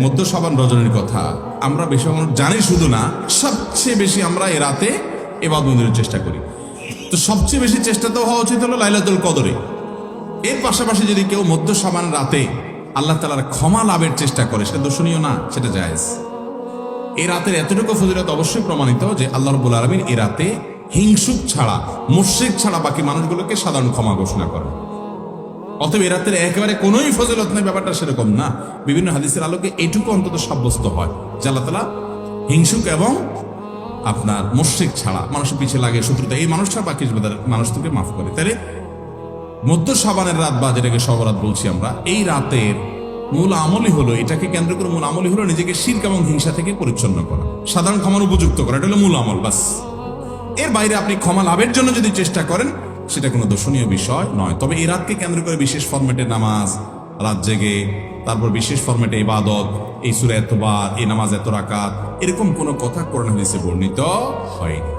মধ্য শাবান রজনীর কথা আমরা বেশি জানি শুধু না, সবচেয়ে বেশি আমরা এ রাতে ইবাদতের চেষ্টা করি। তো সবচেয়ে বেশি চেষ্টা তো হওয়া উচিত হলো লাইলাতুল কদরে। এর পাশাপাশি যদি কেউ মধ্য শাবান রাতে আল্লাহ তাআলার ক্ষমা লাভের চেষ্টা করে, সেটা দর্শনীয় না, সেটা জায়েজ। এই রাতের এতটুকু ফজিলত অবশ্যই প্রমাণিত যে আল্লাহ রাব্বুল আলামিন এই রাতে হিংসুক ছাড়া, মুশরিক ছাড়া বাকি মানুষগুলোকে সাধারণ ক্ষমা ঘোষণা করেন। অতএব এই রাতের একেবারে কোনোই ফজিলত নেই, ব্যাপারটা সেরকম না। বিভিন্ন হাদিসের আলোকে এটুকু অন্তত সাব্যস্ত হয় যে আল্লাহ তাআলা হিংসুক এবং আপনার মুশরিক ছাড়া, মানুষের পিছিয়ে লাগে শত্রুতা, এই মানুষটা বাকি মানুষকে মাফ করে। তাহলে মধ্য শাবানের রাত বা যেটাকে শবরাত বলছি আমরা, এই রাতের মূল আমলই হলো, এটাকে কেন্দ্র করে মূল আমলই হলো নিজেকে শিরক এবং হিংসা থেকে পরিচ্ছন্ন করা, সাধারণ ক্ষমার উপযুক্ত করা। এটা হলো মূল আমল, বাস। এর বাইরে আপনি ক্ষমা লাভের জন্য যদি চেষ্টা করেন, সেটা কোনো দর্শনীয় বিষয় নয়। তবে এই রাতকে কেন্দ্র করে বিশেষ ফরম্যাটে নামাজ, রাত জেগে, তারপর বিশেষ ফরম্যাটে ইবাদত, এই সূরা এতবার, এই নামাজ এত রাকাত, এরকম কোনো কথা কোরআন হাদিসে বর্ণিত হয়নি।